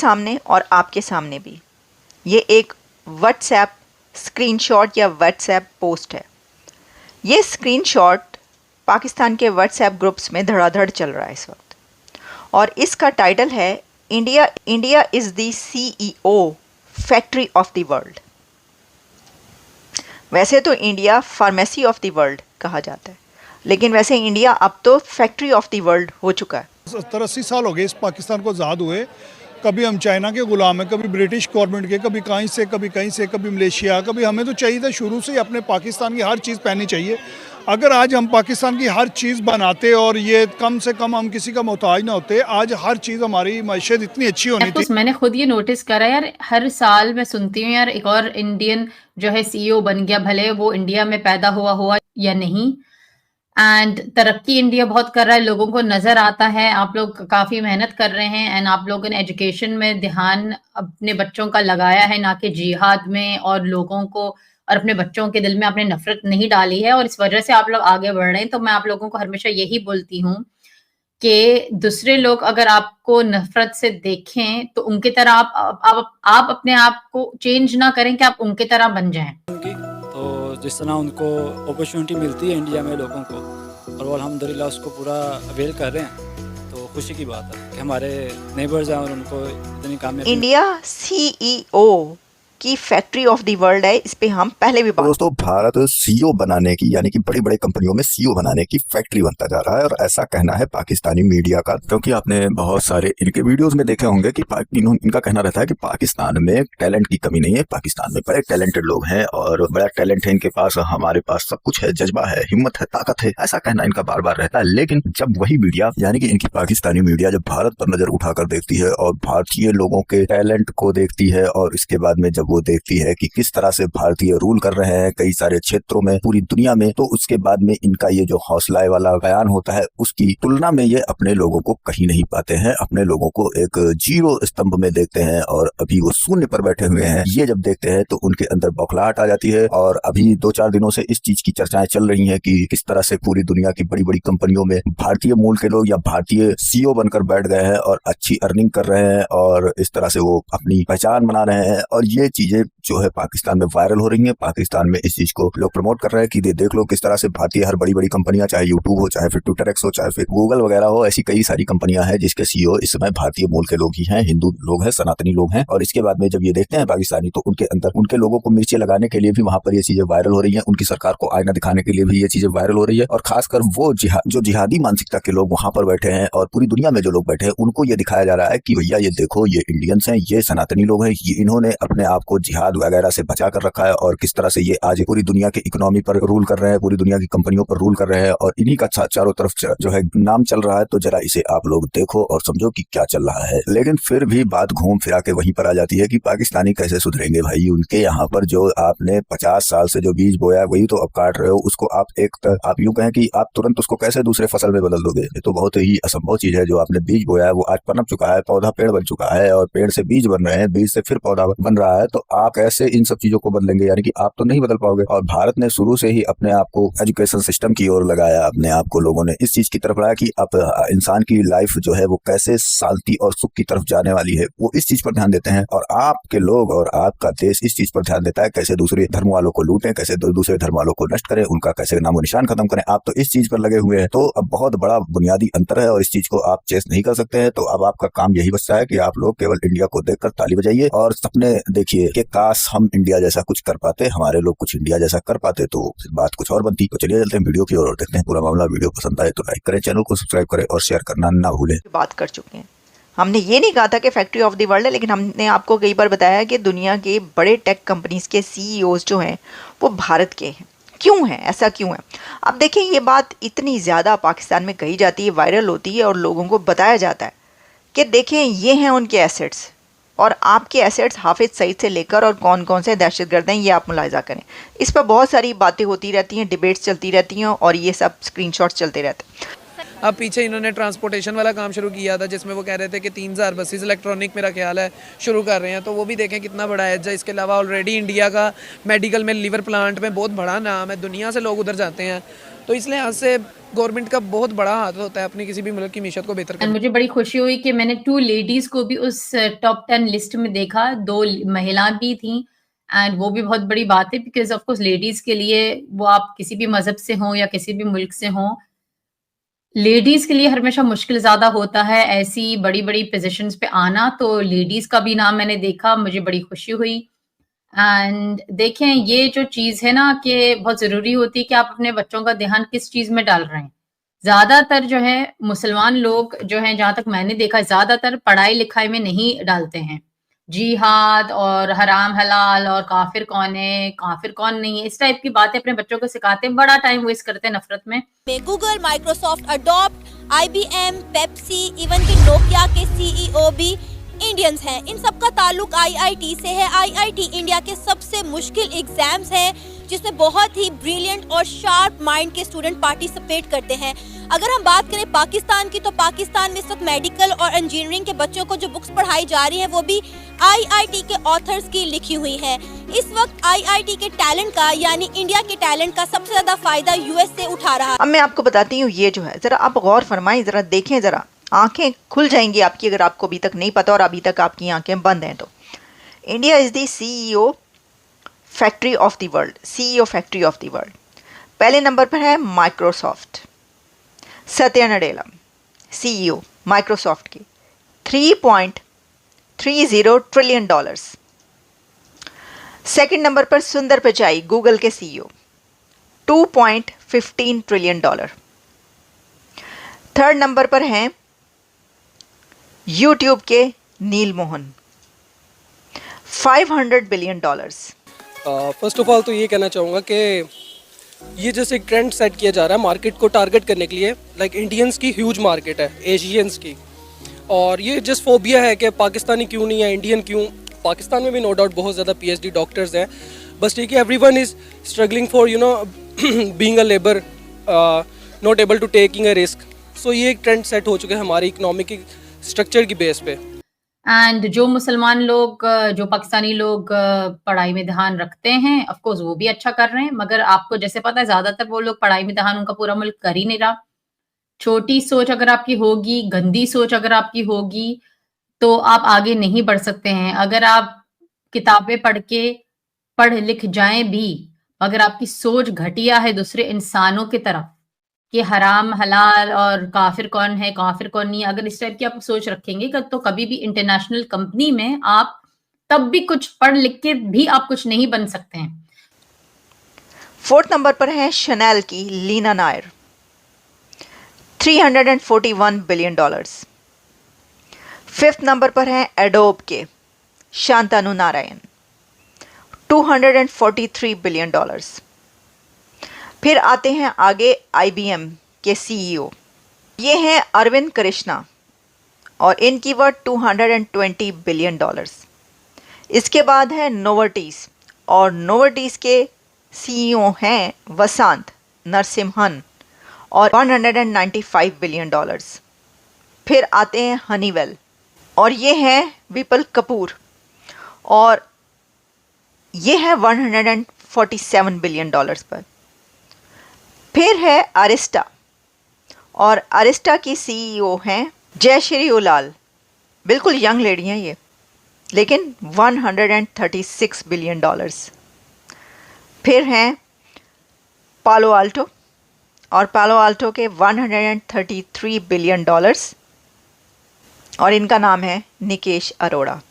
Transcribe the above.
सामने और आपके सामने भी ये एक व्हाट्सएप स्क्रीनशॉट या व्हाट्सएप पोस्ट है। ये स्क्रीनशॉट पाकिस्तान के व्हाट्सएप ग्रुप्स में धड़ाधड़ चल रहा है इस वक्त, और इसका टाइटल है India is the CEO factory of the world. वैसे तो India pharmacy of the world कहा जाता है, लेकिन वैसे इंडिया अब तो फैक्ट्री ऑफ द वर्ल्ड हो चुका है। 70-80 साल हो गए इस पाकिस्तान को आज़ाद हुए। कभी हम चाइना के गुलाम हैं, कभी ब्रिटिश गवर्नमेंट के, कभी कहीं से, कभी मलेशिया, कभी हमें तो चाहिए था शुरू से ही अपने पाकिस्तान की हर चीज़ पहननी चाहिए। अगर आज हम पाकिस्तान की हर चीज़ बनाते और ये कम से कम हम किसी का मोहताज ना होते, आज हर चीज़ हमारी मैशत इतनी अच्छी होनी थी। मैंने खुद ये नोटिस करा यार, हर साल मैं सुनती हूँ यार एक और इंडियन जो है CEO बन गया, भले वो इंडिया में पैदा हुआ या नहीं। एंड तरक्की इंडिया बहुत कर रहा है, लोगों को नजर आता है, आप लोग काफी मेहनत कर रहे हैं एंड आप लोगों ने एजुकेशन में ध्यान अपने बच्चों का लगाया है, ना कि जिहाद में, और लोगों को और अपने बच्चों के दिल में आपने नफरत नहीं डाली है, और इस वजह से आप लोग आगे बढ़ रहे हैं। तो मैं आप लोगों को हमेशा यही बोलती हूँ कि दूसरे लोग अगर आपको नफरत से देखें तो उनकी तरह आप अपने आप को चेंज ना करें कि आप उनकी तरह बन जाएं। तो जिस तरह उनको अपॉर्चुनिटी मिलती है इंडिया में लोगों को, और वो अल्हम्दुलिल्लाह उसको पूरा अवेल कर रहे हैं, तो खुशी की बात है कि हमारे नेबर्स हैं और उनको इतनी कामयाबी। इंडिया CEO की फैक्ट्री ऑफ द वर्ल्ड है, इस पे हम पहले भी दोस्तों, भारत CEO बनाने की, यानी कि बड़ी बड़ी कंपनियों में CEO बनाने की फैक्ट्री बनता जा रहा है, और ऐसा कहना है पाकिस्तानी मीडिया का। क्योंकि आपने बहुत सारे इनके वीडियोस में देखे होंगे कि इनका कहना रहता है कि पाकिस्तान में टैलेंट की कमी नहीं है, पाकिस्तान में बड़े टैलेंटेड लोग हैं और बड़ा टैलेंट है इनके पास, हमारे पास सब कुछ है, जज्बा है, हिम्मत है, ताकत है, ऐसा कहना इनका बार बार रहता है। लेकिन जब वही मीडिया, यानी कि इनकी पाकिस्तानी मीडिया, जब भारत पर नजर उठाकर देखती है और भारतीय लोगों के टैलेंट को देखती है, और इसके बाद में जब वो देखती है कि किस तरह से भारतीय रूल कर रहे हैं कई सारे क्षेत्रों में पूरी दुनिया में, तो उसके बाद में इनका ये जो हौसला वाला बयान होता है, उसकी तुलना में ये अपने लोगों को कहीं नहीं पाते हैं, अपने लोगों को एक जीरो स्तंभ में देखते हैं, और अभी वो शून्य पर बैठे हुए हैं। ये जब देखते हैं तो उनके अंदर बौखलाहट आ जाती है। और अभी 2-4 दिनों से इस चीज की चर्चाएं चल रही हैं कि किस तरह से पूरी दुनिया की बड़ी बड़ी कंपनियों में भारतीय मूल के लोग या भारतीय CEO बनकर बैठ गए हैं और अच्छी अर्निंग कर रहे हैं, और इस तरह से वो अपनी पहचान बना रहे हैं। और ये चीजें जो है पाकिस्तान में वायरल हो रही है, पाकिस्तान में इस चीज को लोग प्रमोट कर रहे हैं कि देख लो किस तरह से भारतीय हर बड़ी बड़ी कंपनियां, चाहे यूट्यूब हो, चाहे फिर ट्विटर एक्स हो, चाहे फिर गूगल वगैरह हो, ऐसी कई सारी कंपनियां हैं जिसके CEO इस समय भारतीय मूल के लोग ही हैं, हिंदू लोग हैं, सनातनी लोग हैं। और इसके बाद में जब ये देखते हैं पाकिस्तानी, तो उनके अंदर उनके लोगों को मिर्ची लगाने के लिए भी वहां पर ये चीजें वायरल हो रही है, उनकी सरकार को आईना दिखाने के लिए भी ये चीजें वायरल हो रही है। और खासकर वो जो जिहादी मानसिकता के लोग वहां पर बैठे हैं और पूरी दुनिया में जो लोग बैठे हैं, उनको ये दिखाया जा रहा है कि भैया ये देखो, ये इंडियंस हैं, ये सनातनी लोग हैं, ये इन्होंने अपने आप को जिहाद वगैरह से बचा कर रखा है, और किस तरह से ये आज पूरी दुनिया की इकोनॉमी पर रूल कर रहे हैं, पूरी दुनिया की कंपनियों पर रूल कर रहे हैं, और इन्हीं का चारों तरफ जो है नाम चल रहा है। तो जरा इसे आप लोग देखो और समझो कि क्या चल रहा है। लेकिन फिर भी बात घूम फिरा के वहीं पर आ जाती है कि पाकिस्तानी कैसे सुधरेंगे भाई। उनके यहाँ पर जो आपने 50 साल से जो बीज बोया वही तो अब काट रहे हो, उसको आप यूं कहें कि आप तुरंत उसको कैसे दूसरे फसल में बदल दोगे? ये तो बहुत ही असंभव चीज है। जो आपने बीज बोया है वो आज पनप चुका है, पौधा पेड़ बन चुका है, और पेड़ से बीज बन रहे हैं, बीज से फिर पौधा बन रहा है। तो आप कैसे इन सब चीजों को बदलेंगे? यानी कि आप तो नहीं बदल पाओगे। और भारत ने शुरू से ही अपने आप को एजुकेशन सिस्टम की ओर लगाया, अपने आप को लोगों ने इस चीज की तरफ लगाया कि अब इंसान की लाइफ जो है वो कैसे शांति और सुख की तरफ जाने वाली है, वो इस चीज पर ध्यान देते हैं। और आपके लोग और आपका देश इस चीज पर ध्यान देता है कैसे दूसरे धर्म वालों को लूटें, कैसे दूसरे धर्म वालों को नष्ट करें, उनका कैसे नामो निशान खत्म करें। आप तो इस चीज पर लगे हुए हैं। तो अब बहुत बड़ा बुनियादी अंतर है, और इस चीज को आप चेस नहीं कर सकते हैं। तो अब आपका काम यही बचता है कि आप लोग केवल इंडिया को देखकर ताली बजाइए और सपने देखिए कि काश हम इंडिया जैसा कुछ कर पाते, हमारे लोग कुछ इंडिया जैसा कर पाते, तो बात कुछ और बनती। तो चलिए चलते हैं वीडियो की ओर और देखते हैं पूरा मामला। वीडियो पसंद आए तो लाइक करें, चैनल को सब्सक्राइब करें और शेयर करना ना भूलें। बात कर चुके हैं, हमने ये नहीं कहा था कि फैक्ट्री ऑफ द वर्ल्ड है, लेकिन हमने आपको कई बार बताया कि दुनिया के बड़े टेक कंपनीज के CEOs जो हैं वो भारत के हैं। क्यों है ऐसा, क्यों है? अब देखें, ये बात इतनी ज़्यादा पाकिस्तान में कही जाती है, वायरल होती है, और लोगों को बताया जाता है कि देखें ये हैं उनके एसेट्स, और आपके एसेट्स हाफिज सईद से लेकर और कौन कौन से दहशतगर्द हैं ये आप मुलाहिजा करें। इस पर बहुत सारी बातें होती रहती हैं, डिबेट्स चलती रहती हैं, और ये सब स्क्रीनशॉट्स चलते रहते हैं। अब पीछे इन्होंने ट्रांसपोर्टेशन वाला काम शुरू किया था, जिसमें वो कह रहे थे कि 3000 बसेस इलेक्ट्रॉनिक मेरा ख्याल है शुरू कर रहे हैं, तो वो भी देखें कितना बड़ा है। इसके अलावा ऑलरेडी इंडिया का मेडिकल में लीवर प्लांट में बहुत बड़ा नाम है, दुनिया से लोग उधर जाते हैं। तो इसलिए यहाँ से गवर्नमेंट का बहुत बड़ा हाथ होता है अपनी किसी भी मुल्क की मीशत को बेहतर एंड करने। मुझे बड़ी खुशी हुई कि मैंने 2 लेडीज को भी उस टॉप 10 लिस्ट में देखा, 2 महिला भी थी एंड वो भी बहुत बड़ी बात है बिकॉज ऑफ कोर्स लेडीज के लिए, वो आप किसी भी मजहब से हो या किसी भी मुल्क से हो, लेडीज के लिए हमेशा मुश्किल ज्यादा होता है ऐसी बड़ी बड़ी पोजीशंस पे आना। तो लेडीज का भी नाम मैंने देखा, मुझे बड़ी खुशी हुई। एंड देखें, ये जो चीज है ना कि बहुत जरूरी होती है कि आप अपने बच्चों का ध्यान किस चीज में डाल रहे हैं। ज्यादातर जो है मुसलमान लोग जो हैं, जहां तक मैंने देखा, ज्यादातर पढ़ाई लिखाई में नहीं डालते हैं। जिहाद और हराम हलाल और काफिर कौन है, काफिर कौन नहीं है, इस टाइप की बातें अपने बच्चों को सिखाते हैं, बड़ा टाइम वेस्ट करते हैं नफरत में। Google, Microsoft, adopt, IBM, Pepsi, even कि नोकिया के CEO भी इंडियंस हैं। इन सबका ताल्लुक IIT से है। IIT इंडिया के सबसे मुश्किल एग्जाम्स हैं जिसमें बहुत ही ब्रिलियंट और शार्प माइंड के स्टूडेंट पार्टिसिपेट करते हैं। अगर हम बात करें पाकिस्तान की, तो पाकिस्तान में इस वक्त मेडिकल और इंजीनियरिंग के बच्चों को जो बुक्स पढ़ाई जा रही हैं वो भी IIT के ऑथर्स की लिखी हुई हैं। इस वक्त IIT के टैलेंट का, यानी इंडिया के टैलेंट का सबसे ज्यादा फायदा US से उठा रहा है। अब मैं आपको बताती हूँ, ये जो है जरा आप गौर फरमाएं, जरा देखें, जरा आंखें खुल जाएंगी आपकी अगर आपको अभी तक नहीं पता और अभी तक आपकी आंखें बंद हैं तो। India is the CEO factory of the world, CEO factory of the world. पहले नंबर पर है Microsoft, Satya Nadella CEO Microsoft के, $3.30 ट्रिलियन। सेकंड नंबर पर सुंदर पिचाई, गूगल के CEO, $2.15 ट्रिलियन। थर्ड नंबर पर हैं यूट्यूब के Neel Mohan, $500 billion. First of all तो ये कहना चाहूँगा कि ये जैसे एक ट्रेंड सेट किया जा रहा है मार्केट को टारगेट करने के लिए, लाइक इंडियंस की ह्यूज मार्केट है, एशियंस की, और ये जस्ट फोबिया है कि पाकिस्तानी क्यों नहीं है, इंडियन क्यों। पाकिस्तान में भी नो डाउट बहुत ज़्यादा PhD डॉक्टर्स हैं, बस ठीक है, everyone is struggling for being a labour, not able to taking a risk. So ये एक ट्रेंड सेट हो चुका है हमारी इकोनॉमिक स्ट्रक्चर की बेस पे। एंड जो मुसलमान लोग, जो पाकिस्तानी लोग पढ़ाई में ध्यान रखते हैं, ऑफ कोर्स वो भी अच्छा कर रहे हैं, मगर आपको जैसे पता है ज्यादातर वो लोग पढ़ाई में ध्यान उनका पूरा मुल्क कर ही नहीं रहा। छोटी सोच अगर आपकी होगी, गंदी सोच अगर आपकी होगी, तो आप आगे नहीं बढ़ सकते हैं। अगर आप किताबें पढ़ लिख जाएं भी, अगर आपकी सोच घटिया है दूसरे इंसानों की तरफ कि हराम हलाल और काफिर कौन है, काफिर कौन नहीं है, अगर इस टाइप की आप सोच रखेंगे तो कभी भी इंटरनेशनल कंपनी में आप तब भी कुछ पढ़ लिख के भी आप कुछ नहीं बन सकते हैं। फोर्थ नंबर पर है शनेल की Leena Nair, $341 billion. Fifth number पर है एडोब के शांतनु नारायण, $243 बिलियन। फिर आते हैं आगे IBM के CEO, ये हैं अरविंद कृष्णा और इनकी वर्थ $220 बिलियन। इसके बाद है नोवर्टीज और नोवर्टीज के CEO हैं वसंत नरसिम्हन और $195 बिलियन। फिर आते हैं हनीवेल और ये हैं विपुल कपूर और ये है $147 बिलियन पर। फिर है अरिस्टा और अरिस्टा की CEO हैं जयश्री उलाल, बिल्कुल यंग लेडी हैं ये, लेकिन $136 बिलियन। फिर हैं पालो आल्टो और पालो आल्टो के $133 बिलियन और इनका नाम है निकेश अरोड़ा।